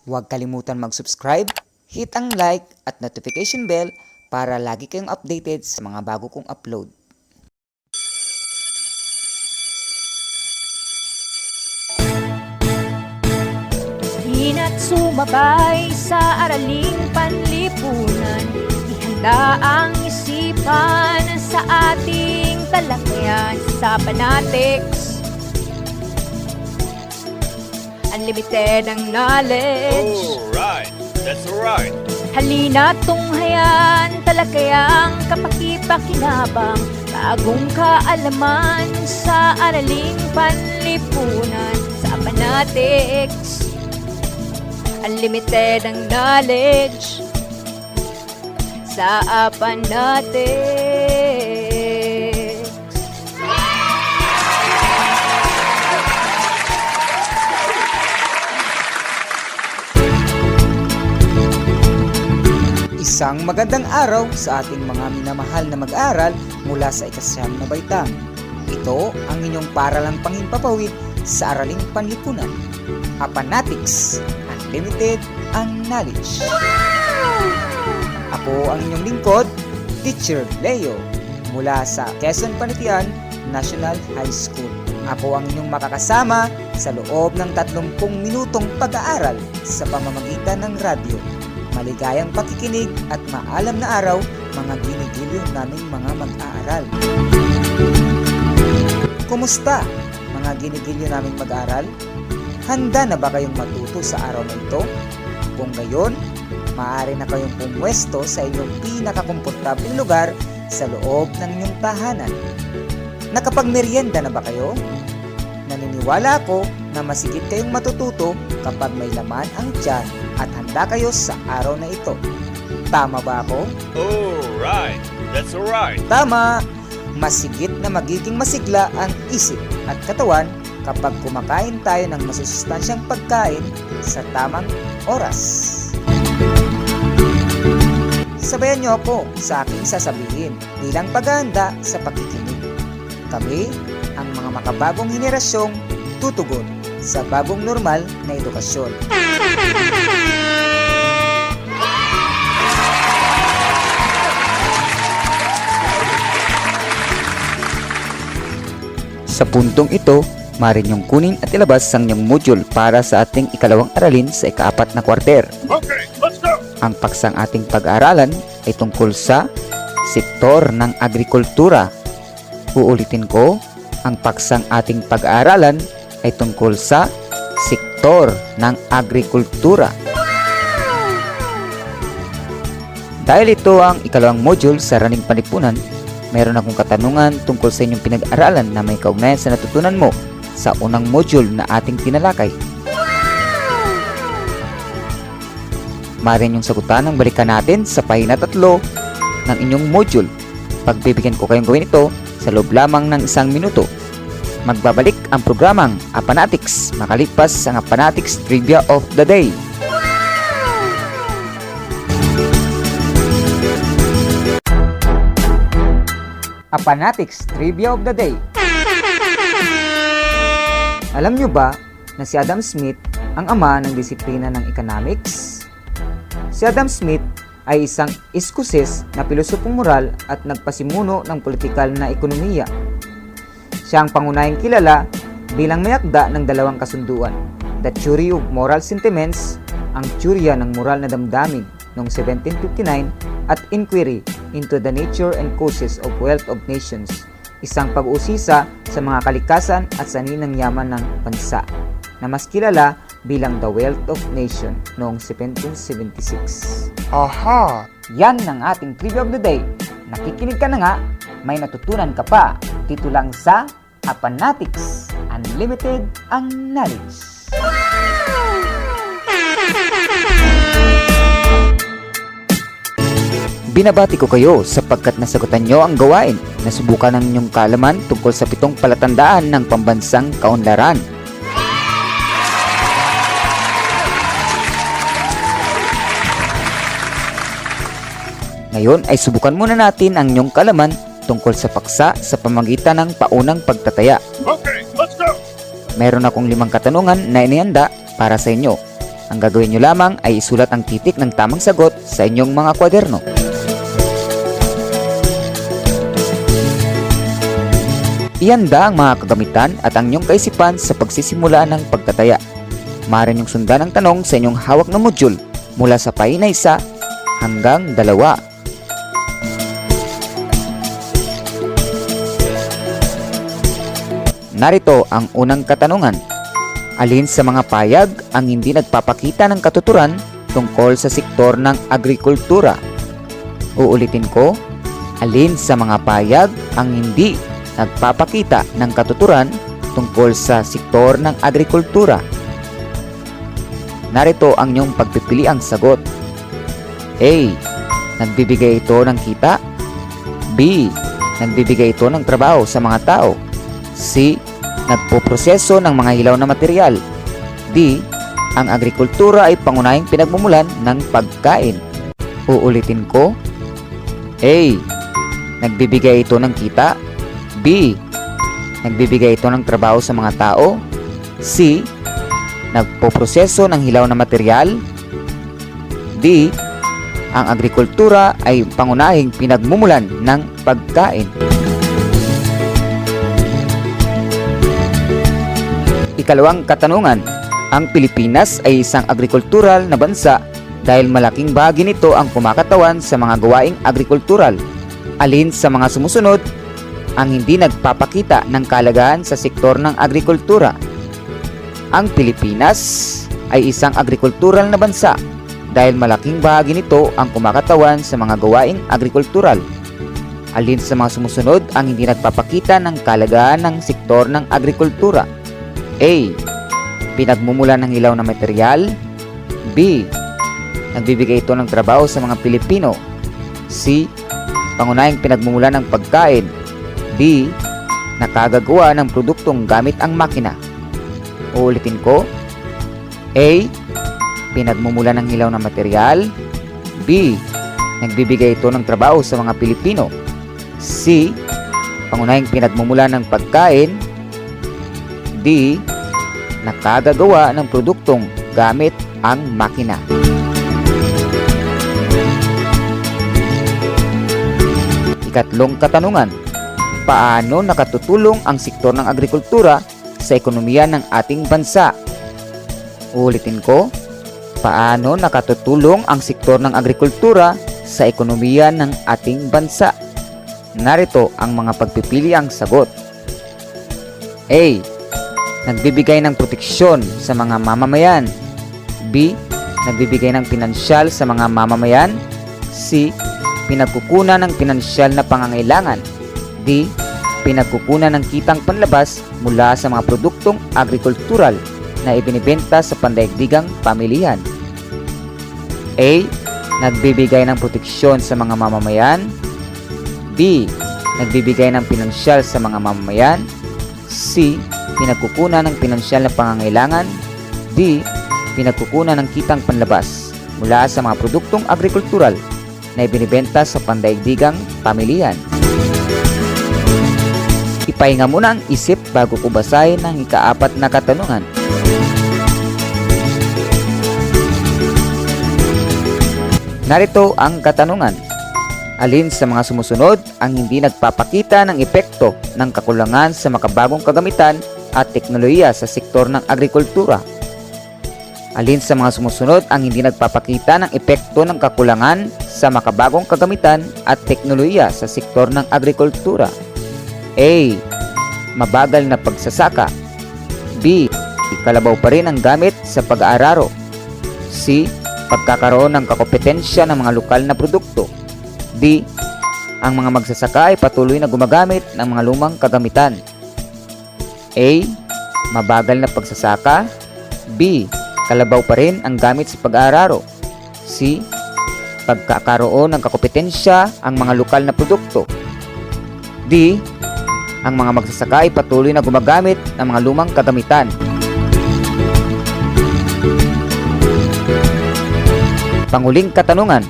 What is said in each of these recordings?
Huwag kalimutan mag-subscribe, hit ang like at notification bell para lagi kayong updated sa mga bago kong upload. Hina't sumabay sa araling panlipunan, ihanda ang isipan sa ating talakayan sa Fanatics. Unlimited ang knowledge. Alright, that's alright. Halina tunghayan, talakayang kapakipakinabang, bagong kaalaman sa araling panlipunan sa Fanatics. Unlimited ang knowledge sa Fanatics. Isang magandang araw sa ating mga minamahal na mag-aaral mula sa ikasyam na baitang. Ito ang inyong paralang panghimpapawid sa araling panlipunan. Fanatics, Unlimited ang knowledge. Ako ang inyong lingkod, Teacher Leo, mula sa Quezon Panitian National High School. Ako ang inyong makakasama sa loob ng 30 minutong pag-aaral sa pamamagitan ng radyo. Maligayang pakikinig at maalam na araw, mga ginigiliw naming mga mag-aaral. Kumusta, mga ginigiliw naming mag-aaral? Handa na ba kayong matuto sa araw na ito? Kung gayon, maaari na kayong pumwesto sa inyong pinakakomportableng lugar sa loob ng inyong tahanan. Nakapagmeryenda na ba kayo? Naniniwala ako na masigit kayong matututo kapag may laman ang tiyan at handa kayo sa araw na ito. Tama ba ako? Alright, that's alright. Tama! Masigit na magiging masigla ang isip at katawan kapag kumakain tayo ng masusustansyang pagkain sa tamang oras. Sabayan niyo ako sa aking sasabihin bilang paghahanda sa pakikinig. Kami ang mga makabagong henerasyong tutugon sa bagong normal na edukasyon. Sa puntong ito, maaari niyong kunin at ilabas ang inyong module para sa ating ikalawang aralin sa ika-4 na kwarter. Okay, let's go! Ang paksang ating pag-aaralan ay tungkol sa sektor ng agrikultura. Uulitin ko, ang paksang ating pag-aaralan ay tungkol sa sektor ng agrikultura. Dahil ito ang ikalawang module sa Araling Panlipunan, mayroon akong katanungan tungkol sa inyong pinag-aralan na may kaugnayan sa natutunan mo sa unang module na ating tinalakay. Maaari niyong sagutan ang balikan natin sa pahina 3 ng inyong module. Pagbibigyan ko kayong gawin ito sa loob lamang ng 1 minuto. Magbabalik ang programang Fanatics makalipas ang Fanatics Trivia of the Day. Fanatics Trivia of the Day. Alam nyo ba na si Adam Smith ang ama ng disiplina ng economics? Si Adam Smith ay isang Escocese na pilosopong moral at nagpasimuno ng politikal na ekonomiya. Siya ang pangunahing kilala bilang mayakda ng dalawang kasunduan, The Theory of Moral Sentiments, ang teorya ng moral na damdamin noong 1759 at Inquiry into the Nature and Causes of Wealth of Nations, isang pag-uusisa sa mga kalikasan at saninang yaman ng bansa, na mas kilala bilang The Wealth of Nation noong 1776. Aha! Yan ang ating Trivia of the Day. Nakikinig ka na nga, may natutunan ka pa. Dito lang sa Fanatics, Unlimited ang knowledge. Binabati ko kayo sapagkat nasagutan nyo ang gawain na subukan ng inyong kaalaman tungkol sa 7 palatandaan ng pambansang kaunlaran. Ngayon ay subukan muna natin ang inyong kaalaman tungkol sa paksa sa pamamagitan ng paunang pagtataya. Okay, let's go! Meron akong 5 katanungan na inihanda para sa inyo. Ang gagawin nyo lamang ay isulat ang titik ng tamang sagot sa inyong mga kwaderno. Ihanda ang mga kagamitan at ang inyong kaisipan sa pagsisimula ng pagtataya. Maaari niyong sundan ang tanong sa inyong hawak na module mula sa pahina 1 hanggang 2. Narito ang unang katanungan. Alin sa mga payag ang hindi nagpapakita ng katuturan tungkol sa sektor ng agrikultura? Uulitin ko, alin sa mga payag ang hindi nagpapakita ng katuturan tungkol sa sektor ng agrikultura? Narito ang inyong pagpipiliang sagot. A. Nagbibigay ito ng kita. B. Nagbibigay ito ng trabaho sa mga tao. C. Nagpoproseso ng mga hilaw na material. D. Ang agrikultura ay pangunahing pinagmumulan ng pagkain. Uulitin ko. A. Nagbibigay ito ng kita. B. Nagbibigay ito ng trabaho sa mga tao. C. Nagpoproseso ng hilaw na material. D. Ang agrikultura ay pangunahing pinagmumulan ng pagkain. Ikalawang katanungan. Ang Pilipinas ay isang agrikultural na bansa dahil malaking bahagi nito ang kumakatawan sa mga gawaing agrikultural. Alin sa mga sumusunod ang hindi nagpapakita ng kalagahan sa sektor ng agrikultura? Ang Pilipinas ay isang agrikultural na bansa dahil malaking bahagi nito ang kumakatawan sa mga gawaing agrikultural. Alin sa mga sumusunod ang hindi nagpapakita ng kalagahan ng sektor ng agrikultura? A. Pinagmumulan ng hilaw na material. B. Nagbibigay ito ng trabaho sa mga Pilipino. C. Pangunahing pinagmumulan ng pagkain. D. Nakagagawa ng produktong gamit ang makina. Uulitin ko. A. Pinagmumulan ng hilaw na material. B. Nagbibigay ito ng trabaho sa mga Pilipino. C. Pangunahing pinagmumulan ng pagkain. D. Nakagagawa ng produktong gamit ang makina. Ikatlong katanungan. Paano nakatutulong ang sektor ng agrikultura sa ekonomiya ng ating bansa? Ulitin ko. Paano nakatutulong ang sektor ng agrikultura sa ekonomiya ng ating bansa? Narito ang mga pagpipiliang sagot. A. Nagbibigay ng proteksyon sa mga mamamayan. B. Nagbibigay ng pinansyal sa mga mamamayan. C. Pinagkukunan ng pinansyal na pangangailangan. D. Pinagkukunan ng kitang panlabas mula sa mga produktong agrikultural na ibinibenta sa pandaigdigang pamilihan. A. Nagbibigay ng proteksyon sa mga mamamayan. B. Nagbibigay ng pinansyal sa mga mamamayan. C. Pinagkukunan ng pinansyal na pangangailangan. D. Pinagkukunan ng kitang panlabas mula sa mga produktong agrikultural na ibinibenta sa pandaigdigang pamilihan. Ipahinga muna ang isip bago ko basahin ang ika-4 na katanungan. Narito ang katanungan. Alin sa mga sumusunod ang hindi nagpapakita ng epekto ng kakulangan sa makabagong kagamitan at teknolohiya sa sektor ng agrikultura? Alin sa mga sumusunod ang hindi nagpapakita ng epekto ng kakulangan sa makabagong kagamitan at teknolohiya sa sektor ng agrikultura? A. Mabagal na pagsasaka. B. Kalabaw pa rin ang gamit sa pag-aararo. C. Pagkakaroon ng kakompetensya ng mga lokal na produkto. D. Ang mga magsasaka ay patuloy na gumagamit ng mga lumang kagamitan. A. Mabagal na pagsasaka. B. Kalabaw pa rin ang gamit sa pag-aararo. C. Pagkakaroon ng kakompetensya ang mga lokal na produkto. D. Ang mga magsasaka ay patuloy na gumagamit ng mga lumang kagamitan. Panguling katanungan.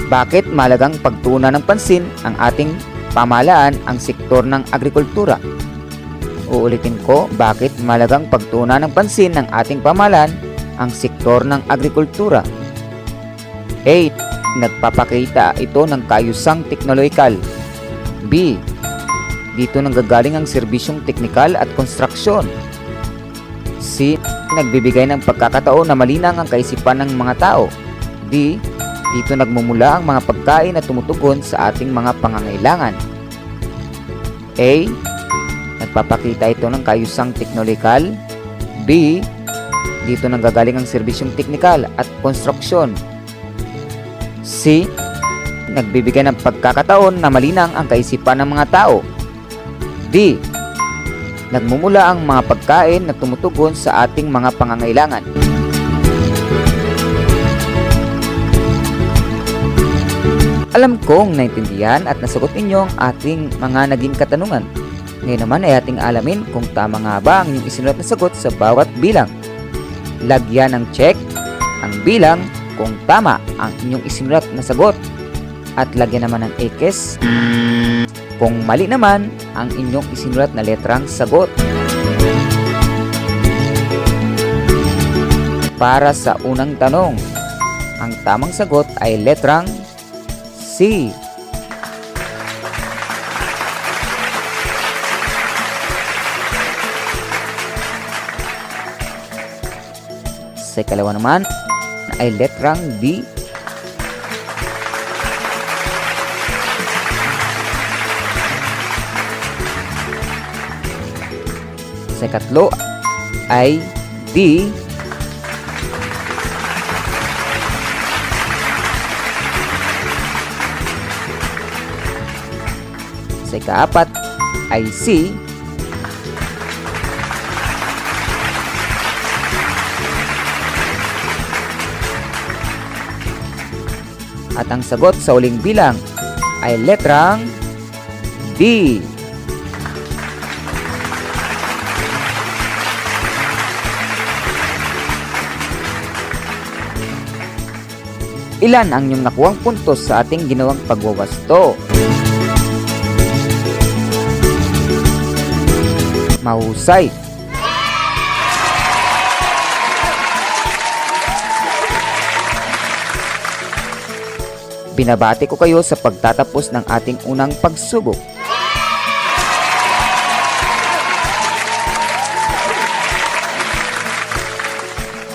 Bakit mahalagang pagtuunan ng pansin ang ating pamahalaan ang sektor ng agrikultura? Uulitin ko, bakit mahalagang pagtuunan ng pansin ng ating pamahalaan ang sektor ng agrikultura? A. Nagpapakita ito ng kaayusang teknolohikal. B. Dito nanggagaling ang serbisyong teknikal at konstruksyon. C. Nagbibigay ng pagkakataon na malinang ang kaisipan ng mga tao. D. Dito nagmumula ang mga pagkain na tumutugon sa ating mga pangangailangan. A. Nagpapakita ito ng kaayusang teknolohikal. B. Dito nanggagaling ang serbisyong teknikal at konstruksyon. C. Nagbibigay ng pagkakataon na malinang ang kaisipan ng mga tao. D. Nagmumula ang mga pagkain na tumutugon sa ating mga pangangailangan. Alam kong naintindihan at nasagot ninyo ang ating mga naging katanungan. Ngayon naman ay ating alamin kung tama nga ba ang inyong isinulat na sagot sa bawat bilang. Lagyan ng check ang bilang kung tama ang inyong isinulat na sagot at lagyan naman ng X kung mali naman ang inyong isinulat na letrang sagot. Para sa unang tanong, ang tamang sagot ay letrang C. Sa ikalawa naman ay letrang D. Sa ikatlo ay D. Sa ikaapat ay C. At ang sagot sa uling bilang ay letrang D. Ilan ang inyong nakuhang puntos sa ating ginawang pagwawasto? Mahusay. Binabati ko kayo sa pagtatapos ng ating unang pagsubok.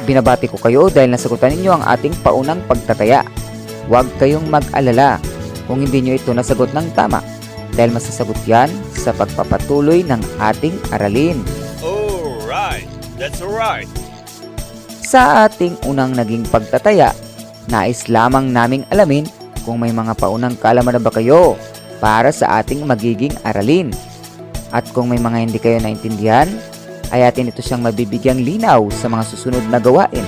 Binabati ko kayo dahil nasagutan ninyo ang ating paunang pagtataya. Huwag kayong mag-alala kung hindi nyo ito nasagot ng tama dahil masasagot yan sa pagpapatuloy ng ating aralin. Alright, that's alright. Sa ating unang naging pagtataya, nais lamang naming alamin kung may mga paunang kaalaman na ba kayo para sa ating magiging aralin. At kung may mga hindi kayo naintindihan, ay atin ito siyang mabibigyang linaw sa mga susunod na gawain.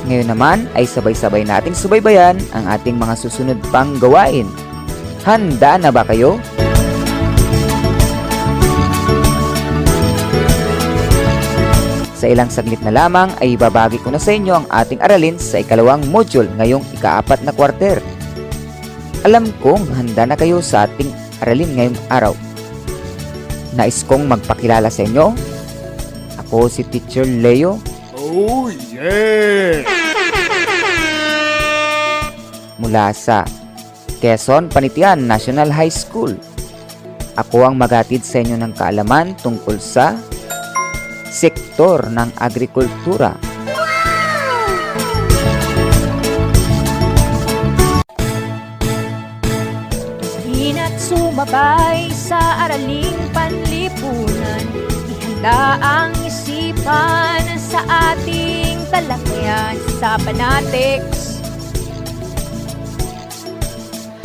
Ngayon naman ay sabay-sabay nating subaybayan ang ating mga susunod pang gawain. Handa na ba kayo? Sa ilang saglit na lamang ay ibabagi ko na sa inyo ang ating aralin sa ikalawang module ngayong ika-4 na quarter. Alam kong handa na kayo sa ating aralin ngayong araw. Nais kong magpakilala sa inyo. Ako si Teacher Leo. Oh yeah! Mula sa Quezon Panitian National High School. Ako ang maghatid sa inyo ng kaalaman tungkol sa sektor ng agrikultura. Hina't sumabay sa araling panlipunan, ihanda ang isipan sa ating talakayan sa Panatics.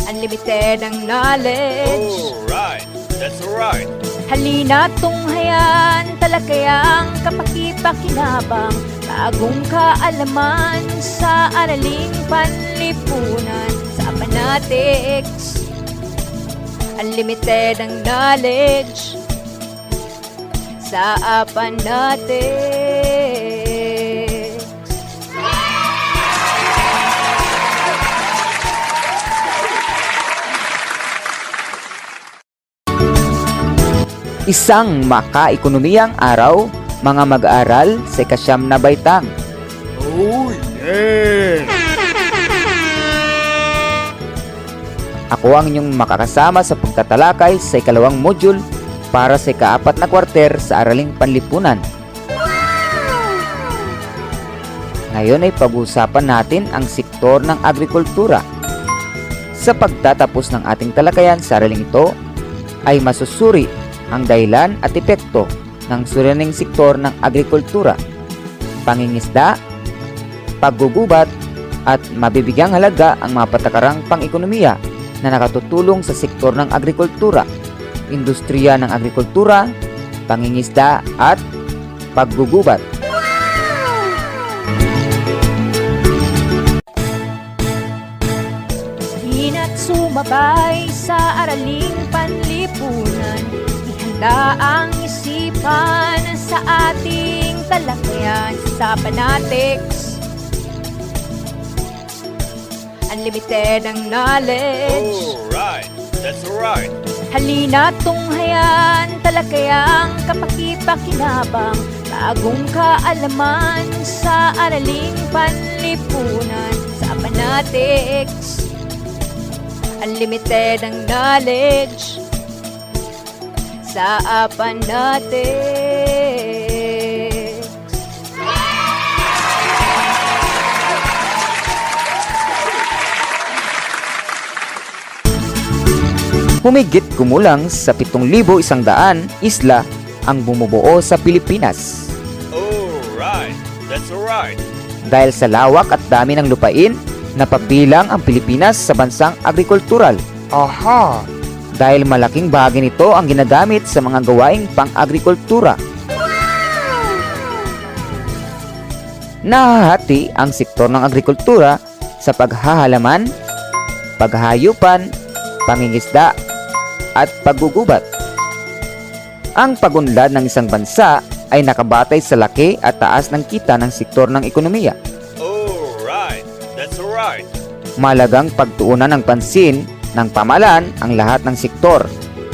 Unlimited ang knowledge. Alright, that's alright. Halina't tunghayan, talakayang kapakipakinabang, bagong kaalaman sa araling panlipunan sa Panatics. Unlimited ang knowledge sa Panatics. Isang makaekonomiyang araw, mga mag-aaral sa ikasyam na baitang. Oh, yeah! Ako ang inyong makakasama sa pagtatalakay sa ikalawang module para sa ikaapat na kwarter sa Araling Panlipunan. Ngayon ay pag-uusapan natin ang sektor ng agrikultura. Sa pagtatapos ng ating talakayan sa araling ito, ay masusuri ang dahilan at epekto ng suliraning sektor ng agrikultura, pangingisda, paggugubat, at mabibigyang halaga ang mga patakarang pang-ekonomiya na nakatutulong sa sektor ng agrikultura, industriya ng agrikultura, pangingisda, at paggugubat. Hina't sumabay sa araling panlipunan, ihanda ang isipan sa ating talakayan sa Panatics. Unlimited ang knowledge. Alright, that's right. Halina't tunghayan, talakayang kapakipakinabang, bagong kaalaman sa araling panlipunan sa Panatics. Unlimited ang knowledge sa Panatics. Humigit kumulang sa 7,100 isla ang bumubuo sa Pilipinas. Alright, that's right. Dahil sa lawak at dami ng lupain, napabilang ang Pilipinas sa bansang agrikultural. Aha! Dahil malaking bahagi nito ang ginagamit sa mga gawaing pang-agrikultura. Nahahati ang sektor ng agrikultura sa paghahalaman, paghahayupan, pangingisda, at paggugubat. Ang pagunlad ng isang bansa ay nakabatay sa laki at taas ng kita ng sektor ng ekonomiya. Alright, that's right. Malagang pagtuunan ng pansin ng pamahalaan ang lahat ng sektor,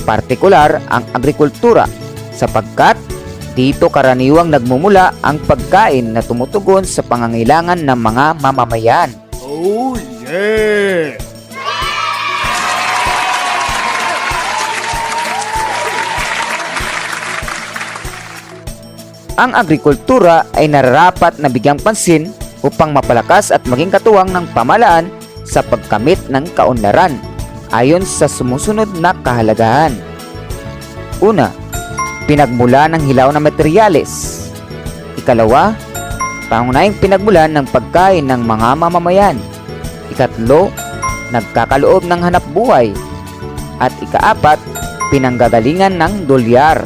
partikular ang agrikultura, sapagkat dito karaniwang nagmumula ang pagkain na tumutugon sa pangangailangan ng mga mamamayan. Oh, yeah! Ang agrikultura ay nararapat na bigyang pansin upang mapalakas at maging katuwang ng pamahalaan sa pagkamit ng kaunlaran ayon sa sumusunod na kahalagahan. Una, pinagmula ng hilaw na materyales. Ikalawa, pangunahing pinagmulan ng pagkain ng mga mamamayan. Ikatlo, nagkakaloob ng hanapbuhay. At ikaapat, pinanggagalingan ng dolyar.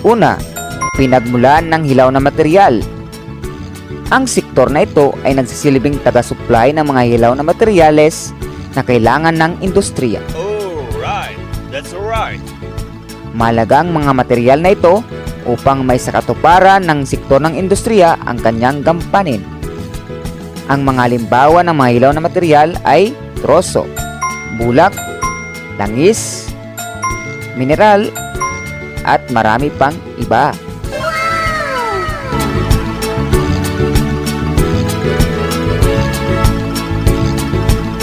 Una, pinagmulan ng hilaw na material. Ang sektor na ito ay nagsisilbing taga-supply ng mga hilaw na materyales na kailangan ng industriya. Alright, that's right. Mahalaga ang mga material na ito upang may sakatuparan ng sektor ng industriya ang kanyang gampanin. Ang mga halimbawa ng mga hilaw na material ay troso, bulak, langis, mineral, at marami pang iba.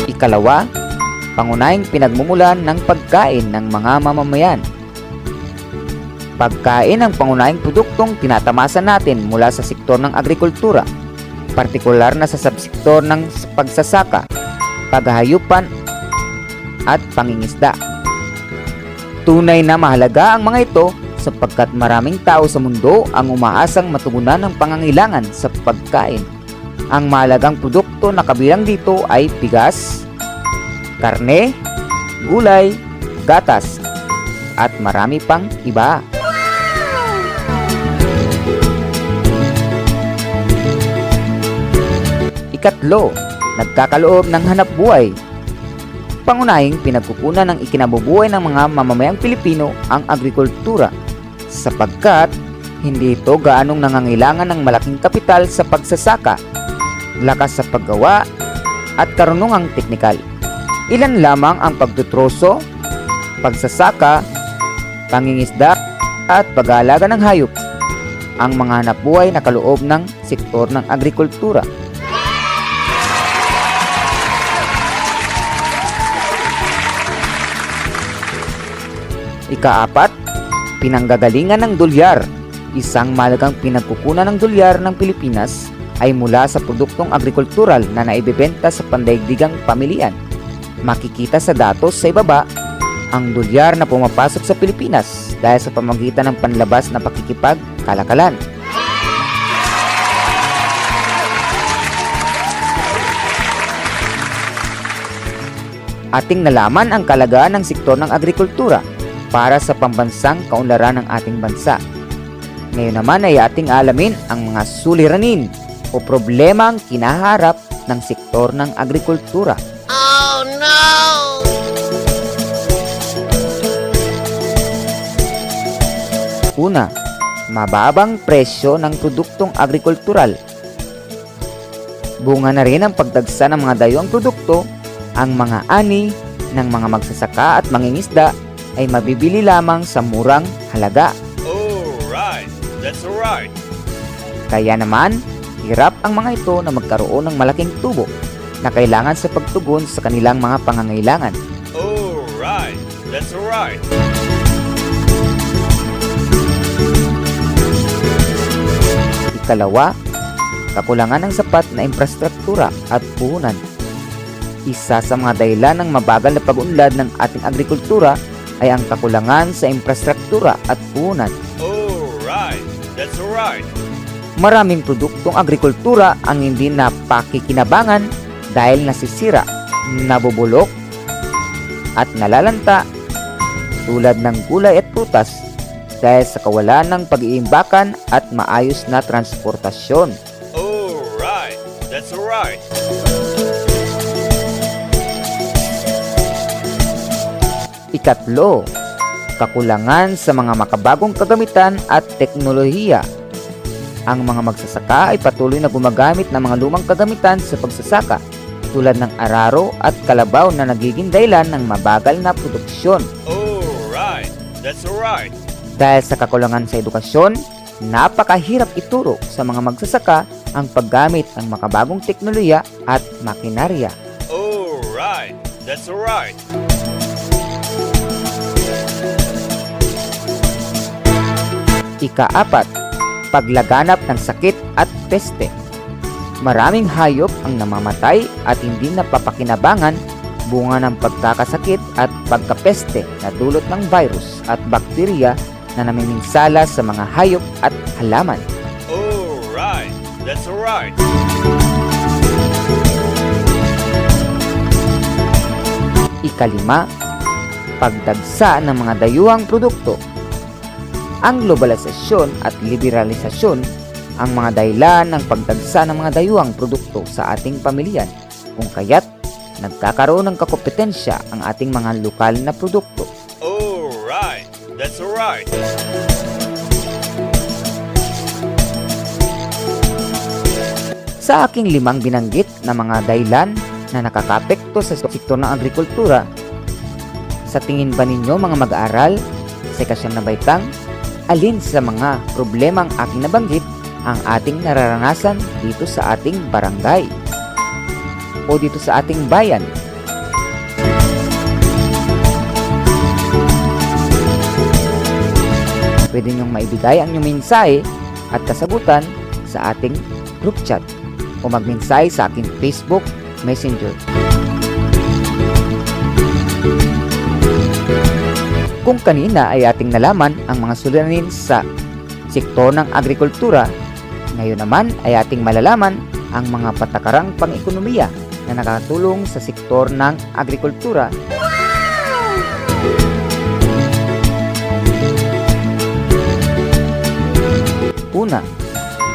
Ikalawa, pangunahing pinagmumulan ng pagkain ng mga mamamayan. Pagkain ang pangunahing produktong tinatamasa natin mula sa sektor ng agrikultura, partikular na sa subsektor ng pagsasaka, paghahayupan, at pangingisda. Tunay na mahalaga ang mga ito sapagkat maraming tao sa mundo ang umaasang matugunan ng pangangailangan sa pagkain. Ang mahalagang produkto na kabilang dito ay bigas, karne, gulay, gatas, at marami pang iba. Ikatlo, nagkakaloob ng hanapbuhay. Pangunahing pinagkukunan ng ikinabubuhay ng mga mamamayang Pilipino ang agrikultura sapagkat hindi ito gaanong nangangailangan ng malaking kapital sa pagsasaka, lakas sa paggawa, at karunungang teknikal. Ilan lamang ang pagtutroso, pagsasaka, pangingisda at pag-aalaga ng hayop ang mga hanapbuhay na kaloob ng sektor ng agrikultura. Ika-4, pinanggagalingan ng dolyar. Isang mahalagang pinagkukunan ng dolyar ng Pilipinas ay mula sa produktong agrikultural na naibebenta sa pandaigdigang pamilihan. Makikita sa datos sa ibaba ang dolyar na pumapasok sa Pilipinas dahil sa pamamagitan ng panlabas na pakikipagkalakalan. Ating nalaman ang kalagayan ng sektor ng agrikultura para sa pambansang kaunlaran ng ating bansa. Ngayon naman ay ating alamin ang mga suliranin o problemang kinaharap ng sektor ng agrikultura. Oh no! Una, mababang presyo ng produktong agrikultural. Bunga na rin ang pagdagsa ng mga dayuang produkto, ang mga ani ng mga magsasaka at mangingisda ay mabibili lamang sa murang halaga. Alright, that's alright. Kaya naman, hirap ang mga ito na magkaroon ng malaking tubo na kailangan sa pagtugon sa kanilang mga pangangailangan. Alright, that's alright. Ikalawa, kakulangan ng sapat na infrastruktura at puhunan. Isa sa mga dahilan ng mabagal na pag-unlad ng ating agrikultura ay ang kakulangan sa infrastruktura at puhunan. Alright, that's alright. Maraming produktong agrikultura ang hindi napakikinabangan dahil nasisira, nabubulok, at nalalanta tulad ng gulay at prutas dahil sa kawalan ng pag-iimbakan at maayos na transportasyon. Alright, that's alright. Ikatlo, kakulangan sa mga makabagong kagamitan at teknolohiya. Ang mga magsasaka ay patuloy na gumagamit ng mga lumang kagamitan sa pagsasaka tulad ng araro at kalabaw na nagiging dahilan ng mabagal na produksyon. Alright, that's alright. Dahil sa kakulangan sa edukasyon, napakahirap ituro sa mga magsasaka ang paggamit ng makabagong teknolohiya at makinarya. Alright, that's alright. Ika-4, paglaganap ng sakit at peste. Maraming hayop ang namamatay at hindi napapakinabangan bunga ng pagkakasakit at pagkapeste na dulot ng virus at bakterya na namiminsala sa mga hayop at halaman. Alright, that's alright. Ika-5, pagdagsa ng mga dayuhang produkto. Ang globalisasyon at liberalisasyon ang mga dahilan ng pagdagsa ng mga dayuhang produkto sa ating pamilyan, kung kaya't nagkakaroon ng kakompetensya ang ating mga lokal na produkto. Alright, that's alright. Sa aking 5 binanggit na mga dahilan na nakakapekto sa sektor ng agrikultura, sa tingin ba ninyo mga mag-aaral sa ikasyam na baitang, alin sa mga problemang aking nabanggit ang ating nararanasan dito sa ating barangay o dito sa ating bayan? Pwede niyong maibigay ang inyong mensahe at kasagutan sa ating group chat o magmensahe sa aking Facebook Messenger. Kung kanina ay ating nalaman ang mga suliranin sa sektor ng agrikultura, ngayon naman ay ating malalaman ang mga patakarang pang-ekonomiya na nakatulong sa sektor ng agrikultura. Una,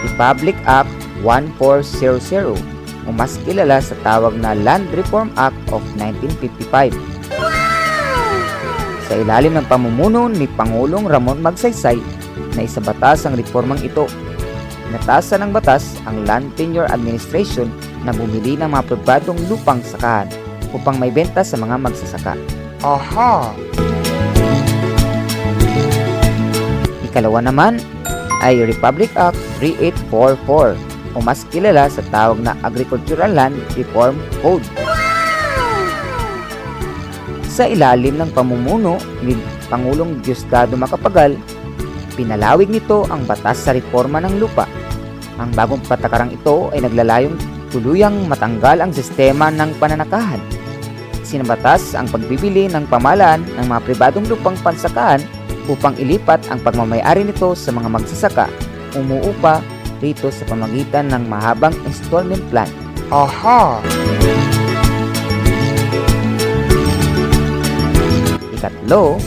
Republic Act 1400 o mas kilala sa tawag na Land Reform Act of 1955. Sa ilalim ng pamumuno ni Pangulong Ramon Magsaysay na isabatas ang reformang ito. Natasan ng batas ang Land Tenure Administration na bumili ng mga pribadong lupang sakahan upang may benta sa mga magsasaka. Aha! Ikalawa naman ay Republic Act 3844 o mas kilala sa tawag na Agricultural Land Reform Code. Sa ilalim ng pamumuno ni Pangulong Diosdado Macapagal, pinalawig nito ang batas sa reforma ng lupa. Ang bagong patakarang ito ay naglalayong tuluyang matanggal ang sistema ng pananakahan. Sinabatas ang pagbibili ng pamahalaan ng mga pribadong lupang pansakahan upang ilipat ang pagmamayari nito sa mga magsasaka umuupa rito sa pamamagitan ng mahabang installment plan. Aha! Ikatlo,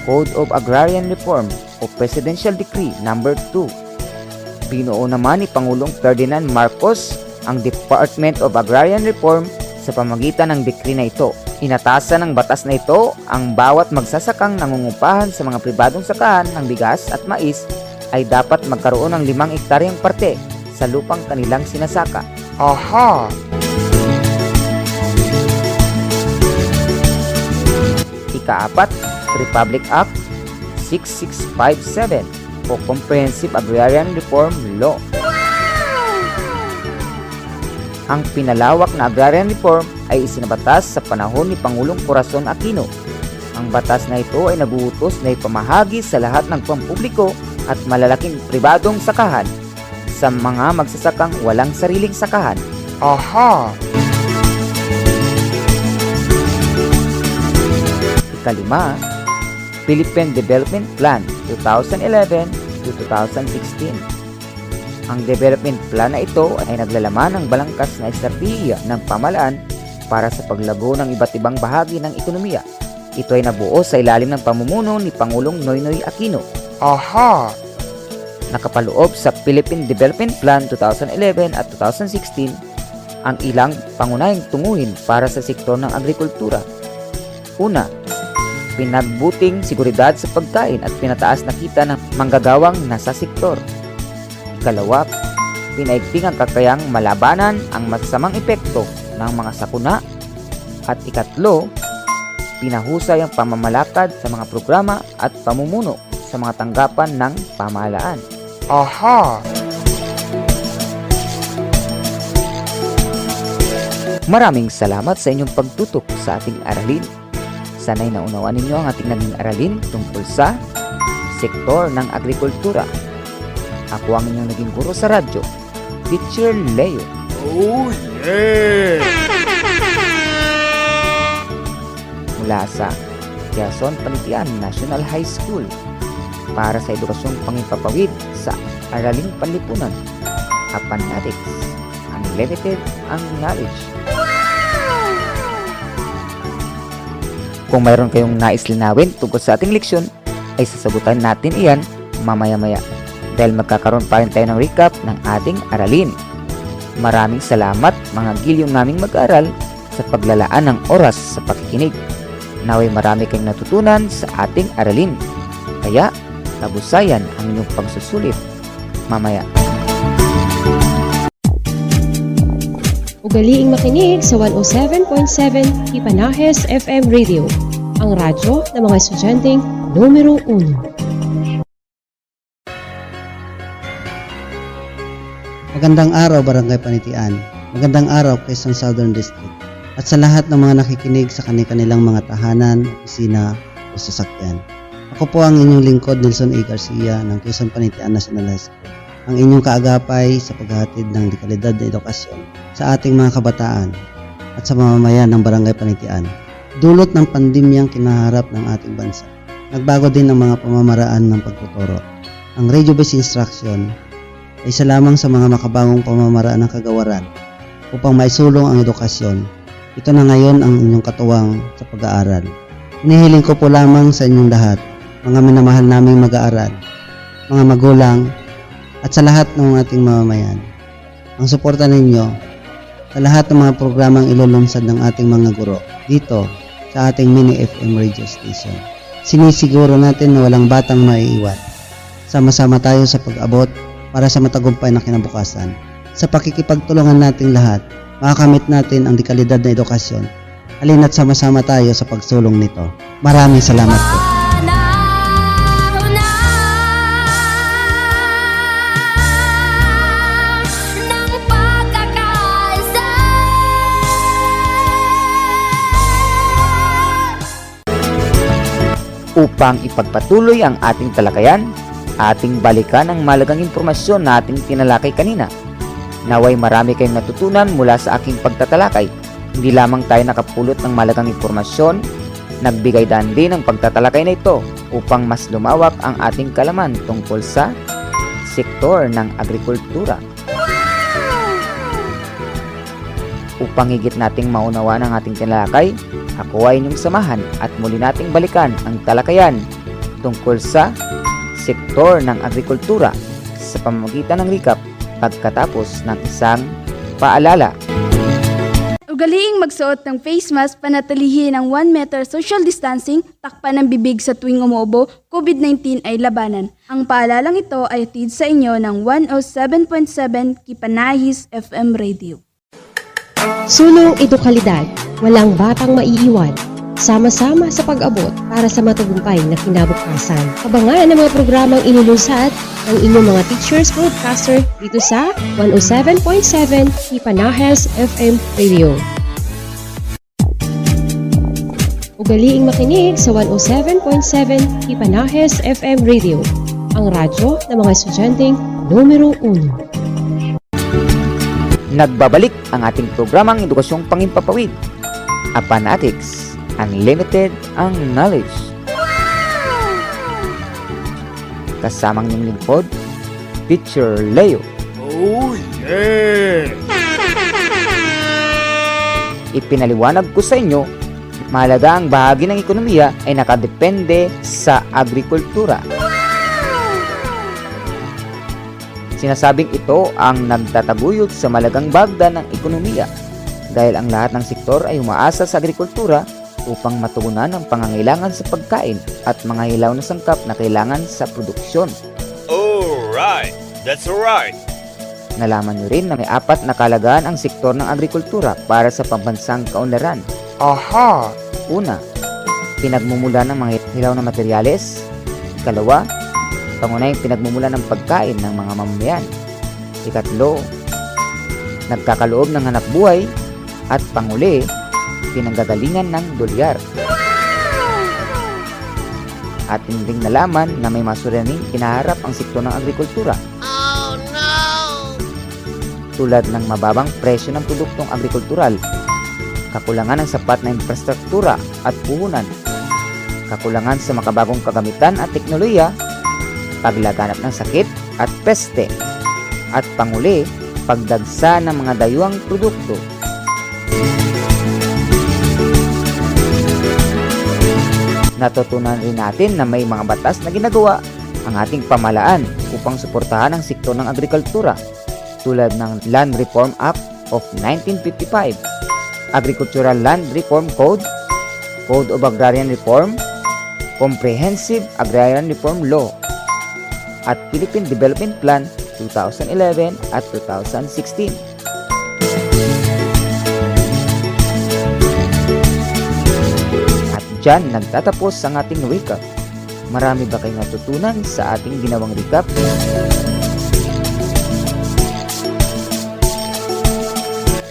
Code of Agrarian Reform o Presidential Decree No. 2. Binuo naman ni Pangulong Ferdinand Marcos ang Department of Agrarian Reform sa pamamagitan ng dekree na ito. Inatasan ng batas na ito ang bawat magsasakang nangungupahan sa mga pribadong sakahan ng bigas at mais ay dapat magkaroon ng 5 hektaryang parte sa lupang kanilang sinasaka. Aha! Ikaapat, Republic Act 6657 o Comprehensive Agrarian Reform Law. Ang pinalawak na agrarian reform ay isinabatas sa panahon ni Pangulong Corazon Aquino. Ang batas na ito ay naguutos na ipamahagi sa lahat ng pampubliko at malalaking pribadong sakahan sa mga magsasakang walang sariling sakahan. Aha! Ikalima, Philippine Development Plan 2011 to 2016. Ang development plan na ito ay naglalaman ng balangkas na estratehiya ng pamahalaan para sa paglago ng iba't ibang bahagi ng ekonomiya. Ito ay nabuo sa ilalim ng pamumuno ni Pangulong Noynoy Aquino. Aha! Nakapaloob sa Philippine Development Plan 2011 at 2016 ang ilang pangunahing tunguhin para sa sektor ng agrikultura. Una, pinagbuting seguridad sa pagkain at pinataas na kita ng manggagawang nasa sektor. Ikalawa, pinaigting ang kakayang malabanan ang masasamang epekto ng mga sakuna. At ikatlo, pinahusay ang pamamalakad sa mga programa at pamumuno sa mga tanggapan ng pamahalaan. Aha! Maraming salamat sa inyong pagtutok sa ating aralin. Sana'y naunawaan ninyo ang ating naging aralin tungkol sa sektor ng agrikultura. Ako ang inyong naging guro sa radyo, Teacher Leo. Oh yeah! Mula sa Quezon Panitian National High School para sa edukasyong pangipapawid sa araling panlipunan. Apanatics, unlimited ang knowledge. Kung mayroon kayong nais linawin tungkol sa ating leksyon, ay sasagutan natin iyan mamaya-maya dahil magkakaroon pa rin tayo ng recap ng ating aralin. Maraming salamat mga gilyong naming mag-aral sa paglalaan ng oras sa pakikinig. Naway marami kayong natutunan sa ating aralin. Kaya, tabusayan ang inyong pagsusulit mamaya. Ugaliing makinig sa 107.7 Tipanahes FM Radio, ang radyo ng mga estudyanteng numero 1. Magandang araw Barangay Panitian, magandang araw Quezon Southern District, at sa lahat ng mga nakikinig sa kanilang mga tahanan, opisina o sasakyan. Ako po ang inyong lingkod Nelson A. Garcia ng Quezon Panitian National High School, ang inyong kaagapay sa paghahatid ng dekalidad na edukasyon sa ating mga kabataan at sa mamamayan ng Barangay Panitian. Dulot ng pandemyang kinaharap ng ating bansa, nagbago din ang mga pamamaraan ng pagtuturo. Ang radio-based instruction ay isa lamang sa mga makabagong pamamaraan ng kagawaran upang maisulong ang edukasyon. Ito na ngayon ang inyong katuwang sa pag-aaral. Hinihiling ko po lamang sa inyong lahat, mga minamahal naming mag-aaral, mga magulang, at sa lahat ng ating mamamayan, ang suporta ninyo sa lahat ng mga programang ilulunsad ng ating mga guro dito sa ating mini FM radio station. Sinisiguro natin na walang batang maiiwan. Sama-sama tayo sa pag-abot para sa matagumpay na kinabukasan. Sa pakikipagtulungan nating lahat, makakamit natin ang dekalidad na edukasyon. Halina't sama-sama tayo sa pagsulong nito. Maraming salamat po. Upang ipagpatuloy ang ating talakayan, ating balikan ang malagang impormasyon na ating tinalakay kanina. Naway marami kayong natutunan mula sa aking pagtatalakay. Hindi lamang tayo nakapulot ng malagang impormasyon, nagbigay daan din ang pagtatalakay na ito upang mas lumawak ang ating kalaman tungkol sa sektor ng agrikultura. Upang higit nating maunawaan ang ating tinalakay, ako ay inyong samahan at muli nating balikan ang talakayan tungkol sa sektor ng agrikultura sa pamamagitan ng recap pagkatapos ng isang paalala. Ugaliing magsuot ng face mask, panatilihin ang 1 meter social distancing, takpan ng bibig sa tuwing umuubo, COVID-19 ay labanan. Ang paalalang ito ay hatid sa inyo ng 107.7 Kipanahis FM Radio. Sulong edukalidad, walang batang maiiwan. Sama-sama sa pag-abot para sa matagumpay na kinabukasan. Abangan ang mga programang inulunsad ng inyong mga teachers broadcaster dito sa 107.7 Kipanahes FM Radio. Ugaliing makinig sa 107.7 Kipanahes FM Radio, ang radyo ng mga estudyanteng numero 1. Nagbabalik ang ating programang Edukasyong Pangimpapawid, Apanatics, Unlimited ang Knowledge. Kasamang niyong lingkod, Teacher Leo. Oh yeah! Ipinaliwanag ko sa inyo, mahalaga ang bahagi ng ekonomiya ay nakadepende sa agrikultura. Sinasabing ito ang nagtataguyod sa malagang bagda ng ekonomiya dahil ang lahat ng sektor ay umaasa sa agrikultura upang matugunan ang pangangailangan sa pagkain at mga hilaw na sangkap na kailangan sa produksyon. Alright, that's alright. Nalaman nyo rin na may 4 na kalagayan ang sektor ng agrikultura para sa pambansang kaunlaran. Aha! Una, pinagmumula ng mga hilaw na materyales. Ikalawa, pangunahing pinagmumula ng pagkain ng mga mamamayan. Ikatlo, nagkakaloob ng hanapbuhay. At panguli, pinanggagalingan ng dolyar. Ating ding nalaman na may masurining kinaharap ang sektor ng agrikultura. Oh no! Tulad ng mababang presyo ng produktong agrikultural, kakulangan ng sapat na infrastruktura at puhunan, kakulangan sa makabagong kagamitan at teknolohiya, paglaganap ng sakit at peste, at panguli, pagdagsa ng mga dayuhang produkto. Natutunan rin natin na may mga batas na ginagawa ang ating pamahalaan upang suportahan ang sektor ng agrikultura tulad ng Land Reform Act of 1955, Agricultural Land Reform Code, Code of Agrarian Reform, Comprehensive Agrarian Reform Law, at Philippine Development Plan 2011 at 2016. At dyan nagtatapos ang ating recap. Marami ba kayong natutunan sa ating ginawang recap?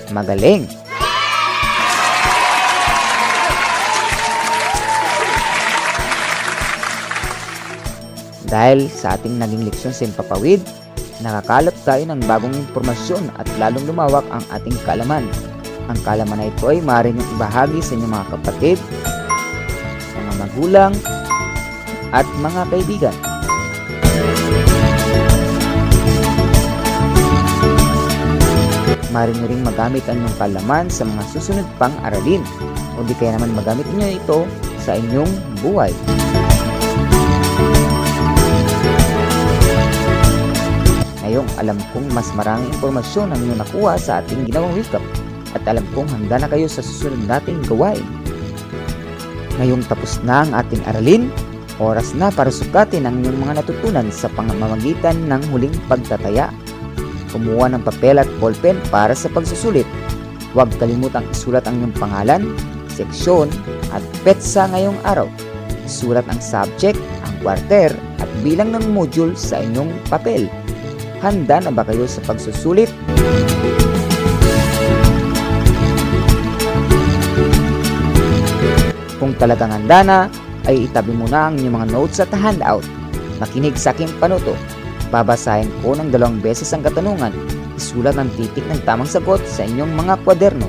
Magaling! Dahil sa ating naging leksyon sa Himpapawid, nakakalap tayo ng bagong impormasyon at lalong lumawak ang ating kaalaman. Ang kaalaman na ito ay maaari niyong ibahagi sa inyong mga kapatid, mga magulang, at mga kaibigan. Maaari niyo ring magamit ang inyong kaalaman sa mga susunod pang aralin o di kaya naman magamit niyo ito sa inyong buhay. Ngayong alam kong mas maraming impormasyon ang inyong nakuha sa ating ginawang recap at alam kong handa na kayo sa susunod nating gawain. Ngayong tapos na ang ating aralin, oras na para sukatin ang inyong mga natutunan sa pamamagitan ng huling pagtataya. kumuha ng papel at ballpen para sa pagsusulit. Huwag kalimutang isulat ang iyong pangalan, seksyon at petsa ngayong araw. Isulat ang subject, ang quarter at bilang ng module sa inyong papel. Handa na ba kayo sa pagsusulit? Kung talagang handa na, ay itabi mo na ang inyong mga notes at handout. Makinig sa aking panuto. Babasahin ko ng 2 beses ang katanungan. Isulat ang titik ng tamang sagot sa inyong mga kwaderno.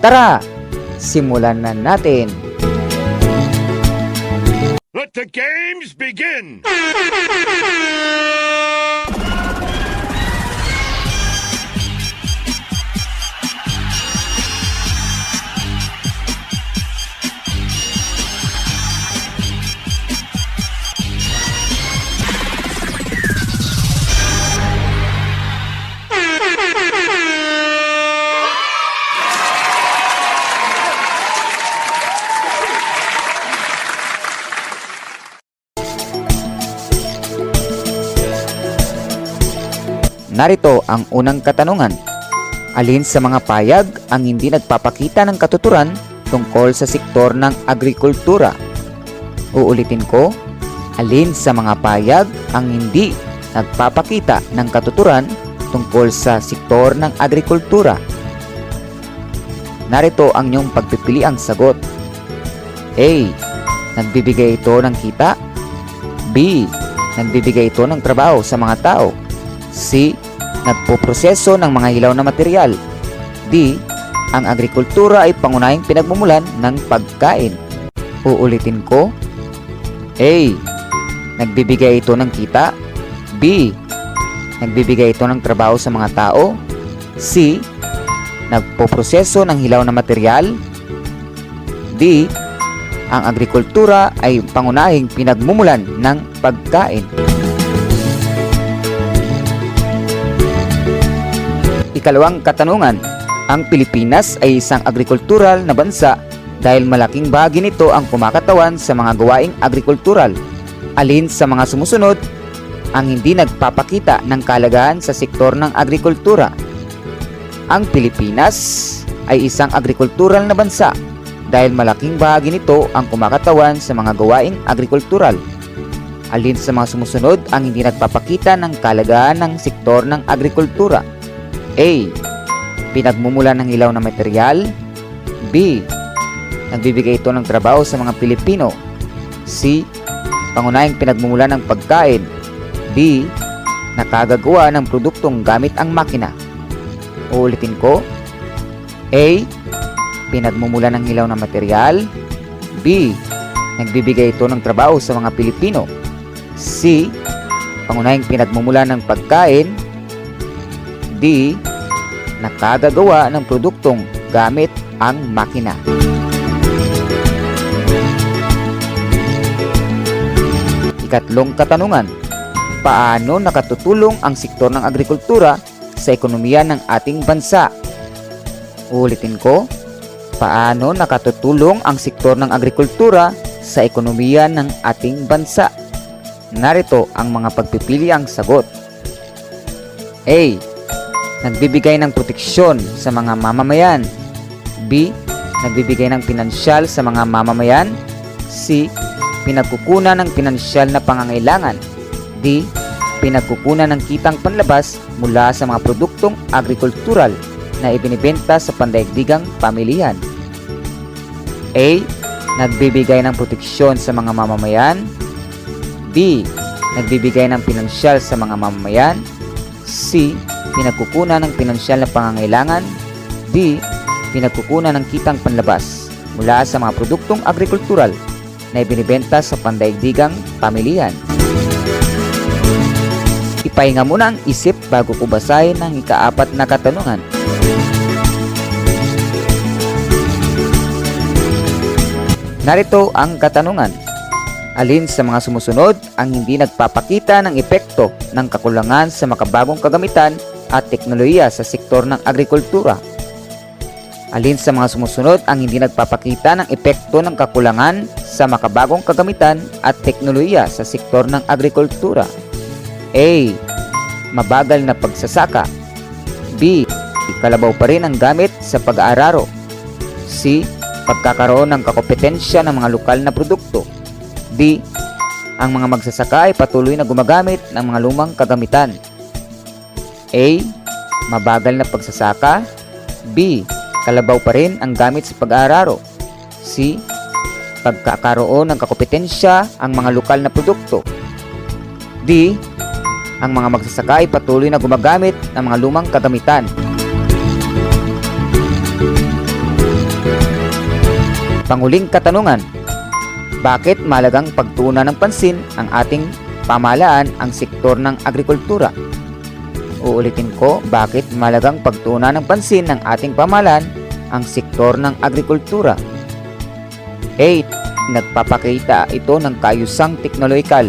Tara! Simulan na natin! Let the games begin! Narito ang unang katanungan. Alin sa mga payag ang hindi nagpapakita ng katuturan tungkol sa sektor ng agrikultura? Uulitin ko, alin sa mga payag ang hindi nagpapakita ng katuturan tungkol sa sektor ng agrikultura? Narito ang inyong pagpipiliang sagot. A. Nagbibigay ito ng kita. B. Nagbibigay ito ng trabaho sa mga tao. C. Nagpoproseso ng mga hilaw na material. D. Ang agrikultura ay pangunahing pinagmumulan ng pagkain. Uulitin ko. A. Nagbibigay ito ng kita. B. Nagbibigay ito ng trabaho sa mga tao. C. Nagpoproseso ng hilaw na material. D. Ang agrikultura ay pangunahing pinagmumulan ng pagkain. Ikalawang katanungan. Ang Pilipinas ay isang agrikultural na bansa dahil malaking bahagi nito ang kumakatawan sa mga gawaing agrikultural. Alin sa mga sumusunod ang hindi nagpapakita ng kalagahan sa sektor ng agrikultura? Ang Pilipinas ay isang agrikultural na bansa dahil malaking bahagi nito ang kumakatawan sa mga gawaing agrikultural. Alin sa mga sumusunod ang hindi nagpapakita ng kalagahan ng sektor ng agrikultura? A. Pinagmumulan ng hilaw na material. B. Nagbibigay ito ng trabaho sa mga Pilipino. C. Pangunahing pinagmumulan ng pagkain. D. Nakagagawa ng produktong gamit ang makina. Uulitin ko. A. Pinagmumulan ng hilaw na material. B. Nagbibigay ito ng trabaho sa mga Pilipino. C. Pangunahing pinagmumulan ng pagkain. D. Nakagagawa ng produktong gamit ang makina. Ikatlong katanungan. Paano nakatutulong ang sektor ng agrikultura sa ekonomiya ng ating bansa? Ulitin ko. Paano nakatutulong ang sektor ng agrikultura sa ekonomiya ng ating bansa? Narito ang mga pagpipiliang sagot. A. Nagbibigay ng proteksyon sa mga mamamayan. B. Nagbibigay ng pinansyal sa mga mamamayan. C. Pinagkukunan ng pinansyal na pangangailangan. D. Pinagkukunan ng kitang panlabas mula sa mga produktong agrikultural na ibinibenta sa pandaigdigang pamilihan. A. Nagbibigay ng proteksyon sa mga mamamayan. B. Nagbibigay ng pinansyal sa mga mamamayan. C. Pinagkukunan ng pinansyal na pangangailangan. D. Pinagkukunan ng kitang panlabas mula sa mga produktong agrikultural na ibinibenta sa pandaigdigang pamilihan. Ipahinga muna ang isip bago ko basahin ang ika-4 na katanungan. Narito ang katanungan. Alin sa mga sumusunod ang hindi nagpapakita ng epekto ng kakulangan sa makabagong kagamitan at teknolohiya sa sektor ng agrikultura? Alin sa mga sumusunod ang hindi nagpapakita ng epekto ng kakulangan sa makabagong kagamitan at teknolohiya sa sektor ng agrikultura? A. Mabagal na pagsasaka. B. Kalabaw pa rin ang gamit sa pag-aararo. C. Pagkakaroon ng kakompetensya ng mga lokal na produkto. D. Ang mga magsasaka ay patuloy na gumagamit ng mga lumang kagamitan. A. Mabagal na pagsasaka. B. Kalabaw pa rin ang gamit sa pag-aararo. C. Pagkakaroon ng kakompetensya ang mga lokal na produkto. D. Ang mga magsasaka ay patuloy na gumagamit ng mga lumang kagamitan. Panguling katanungan, bakit mahalagang pagtuunan ng pansin ang ating pamahalaan ang sektor ng agrikultura? Uulitin ko, bakit mahalagang pagtuunan ng pansin ng ating pamahalaan ang sektor ng agrikultura? A. Nagpapakita ito ng kaayusang teknolohikal.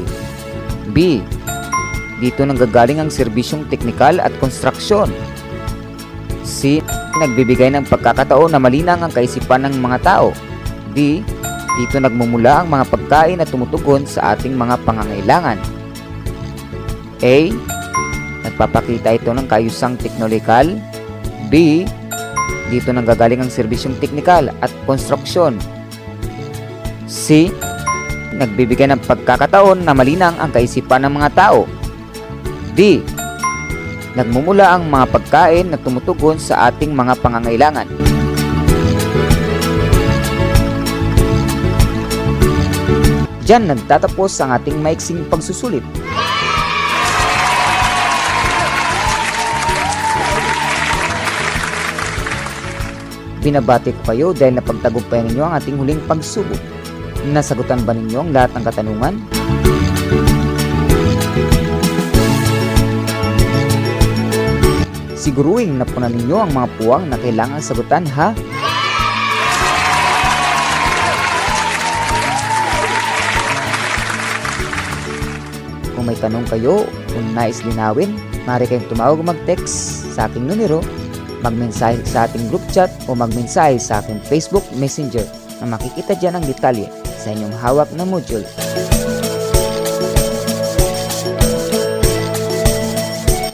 B. Dito nanggagaling ang serbisyong teknikal at konstruksyon. C. Nagbibigay ng pagkakataon na malinang ang kaisipan ng mga tao. D. Dito nagmumula ang mga pagkain na tumutugon sa ating mga pangangailangan. A. Nagpapakita ito ng kaayusang teknolohikal. B. Dito nanggagaling ang serbisyong teknikal at konstruksyon. C. Nagbibigay ng pagkakataon na malinang ang kaisipan ng mga tao. D. Nagmumula ang mga pagkain na tumutugon sa ating mga pangangailangan. Diyan nagtatapos ang ating maiksing pagsusulit. Binabati ko kayo dahil napagtagumpayan ninyo ang ating huling pagsubok. Nasagutan ba ninyo ang lahat ng katanungan? Siguruhin na punan ninyo ang mga puwang na kailangang sagutan, ha? Kung may tanong kayo o nais linawin, maaari kayong tumawag o mag-text sa aking numero, magmensahe sa ating group chat o magmensahe sa aking Facebook Messenger na makikita dyan ang detalye sa inyong hawak na module.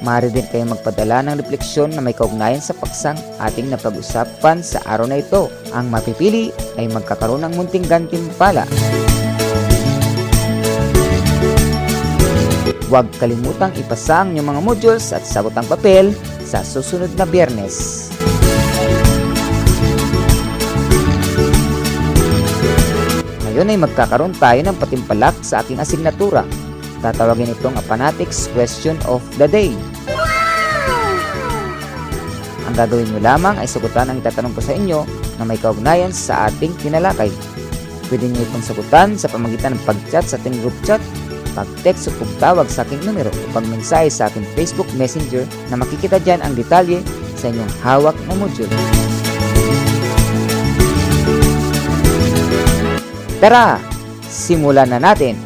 Maaari din kayong magpadala ng refleksyon na may kaugnayan sa paksang ating napag-usapan sa araw na ito. Ang mapipili ay magkakaroon ng munting gantimpala. Huwag kalimutang ipasa ang inyong mga modules at sagot ang papel sa susunod na Biyernes. Ngayon ay magkakaroon tayo ng patimpalak sa aking asignatura. Tatawagin itong Apanatics Question of the Day. Ang gagawin nyo lamang ay sagutan ang itatanong ko sa inyo na may kaugnayan sa ating tinalakay. Pwede nyo itong sagutan sa pamagitan ng pag-chat sa ating group chat, pag-text o pagtawag sa aking numero o pag-mensahe sa aking Facebook Messenger na makikita dyan ang detalye sa inyong hawak na module. Tara, simulan na natin!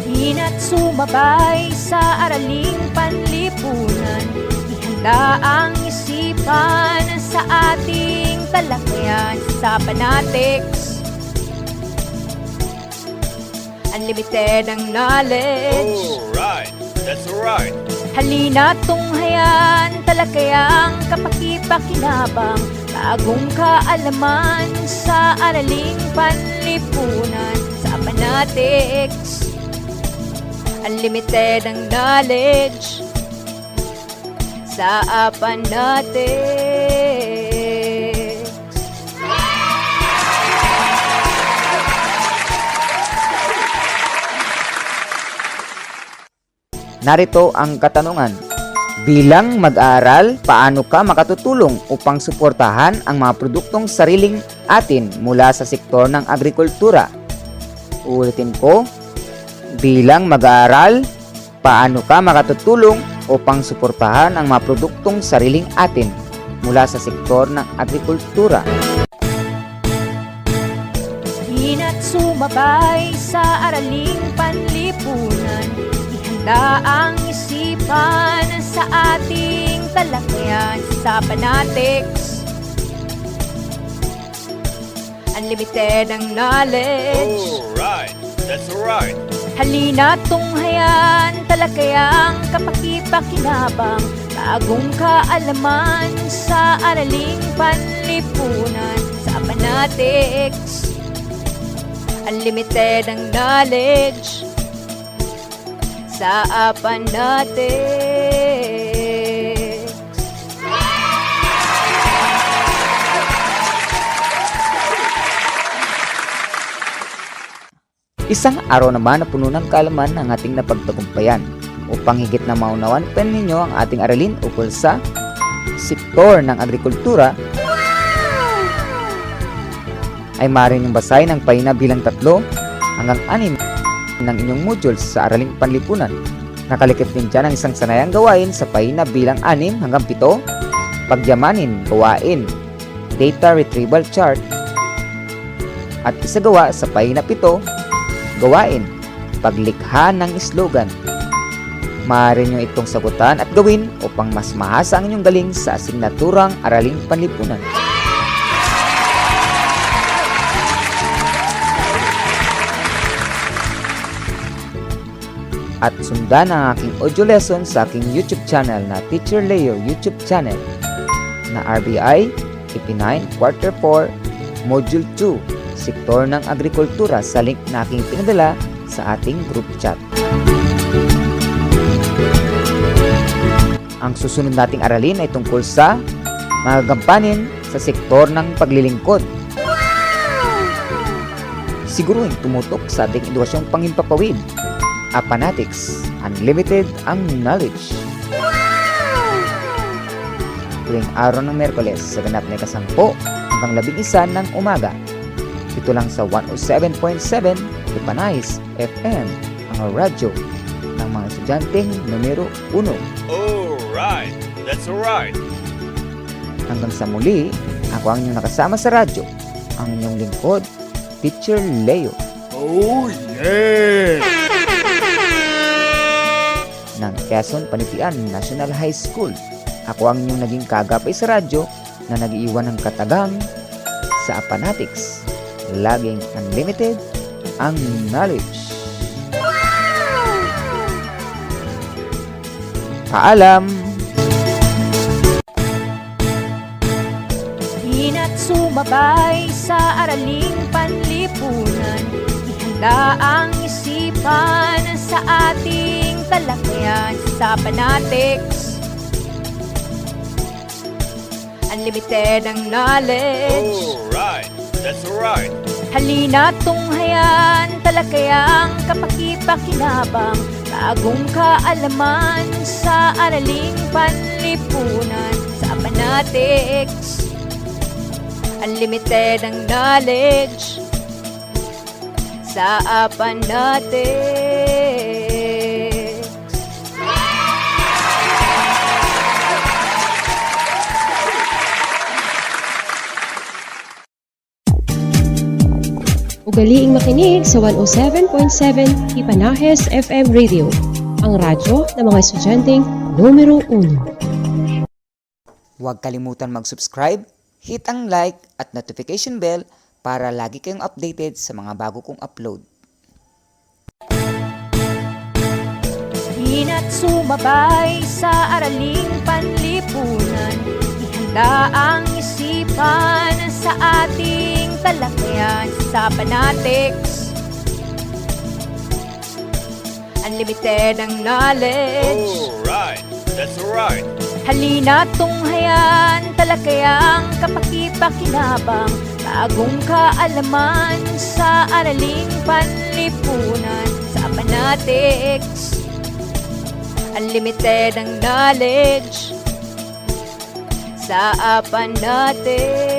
Hina't sumabay sa araling panlipunan, ihanda ang isipan sa ating talakayan sa Panatics. Unlimited ang knowledge. Alright, that's right. Halina't tunghayan, talakayang kapakipakinabang, bagong kaalaman sa araling panlipunan sa Panatics. Unlimited ang knowledge sa Panatics. Narito ang katanungan. Bilang mag-aaral, paano ka makatutulong upang suportahan ang mga produktong sariling atin mula sa sektor ng agrikultura? Ulitin ko. Bilang mag-aaral, paano ka makatutulong upang suportahan ang mga produktong sariling atin mula sa sektor ng agrikultura? Hina't sumabay sa araling panlipunan, ihanda ang isipan sa ating talakayan talakayan sa fanatics. Unlimited ang knowledge. Alright, that's right. Halina tunghayan, talakayang kapakipakinabang, bagong kaalaman sa araling panlipunan sa fanatics. Unlimited ang knowledge sa fanatics. Isang araw naman na puno ng kaalaman ang ating napagtagumpayan. Upang higit na maunawan pa ninyo ang ating aralin ukol sa sektor ng agrikultura, ay maaari niyong basahin ang pahina bilang 3 hanggang 6 ng inyong modules sa araling panlipunan. Nakalikip din dyan ang isang sanayang gawain sa pahina bilang 6 hanggang 7, pagyamanin, gawain, data retrieval chart, at isagawa sa pahina 7, gawain, paglikha ng slogan. Maaari nyo itong sagutan at gawin upang mas mahasa ang inyong galing sa asignaturang araling panlipunan. At sundan ang aking audio lesson sa aking YouTube channel na Teacher Leo YouTube channel na RBI EP9 Quarter 4 Module 2 Sektor ng Agrikultura sa link na aking pinadala sa ating group chat. Ang susunod nating aralin ay tungkol sa magagampanin sa sektor ng paglilingkod. Siguruhin tumutok sa ating edukasyong panghimpapawid. Fanatics, unlimited ang knowledge. Tuwing araw ng Miyerkules sa ganap na 10 hanggang 11 ng umaga. Ito lang sa 107.7 Ipanais FM, ang radyo ng mga estudyanteng numero 1. Alright, that's right. Hanggang sa muli, ako ang inyong nakasama sa radyo, ang inyong lingkod, Teacher Leo. Oh, yeah! Ng Quezon Panitian National High School. Ako ang inyong naging kagapay sa radyo na nag-iwan ng katagang sa Fanatics. Laging unlimited ang knowledge. Paalam! Hina't sumabay sa araling panlipunan, ihanda ang isipan sa ating talakayan sa fanatics. Unlimited ang knowledge. Alright, that's right. Halina tunghayan, talakayang kapakipakinabang, bagong kaalaman sa araling panlipunan sa fanatics. Unlimited ang knowledge sa fanatics. Ugaliing makinig sa 107.7 Ipanahes FM Radio, ang radyo ng mga estudyanteng numero 1. Huwag kalimutan mag-subscribe, hit ang like at notification bell para lagi kayong updated sa mga bago kong upload. Hina't sumabay sa araling panlipunan, ihanda ang isipan sa ating talakayan sa fanatics. Unlimited ang knowledge. Alright, that's right. Halina tunghayan, talakayang kapakipakinabang, bagong kaalaman sa araling panlipunan sa fanatics. Unlimited ang knowledge sa fanatics.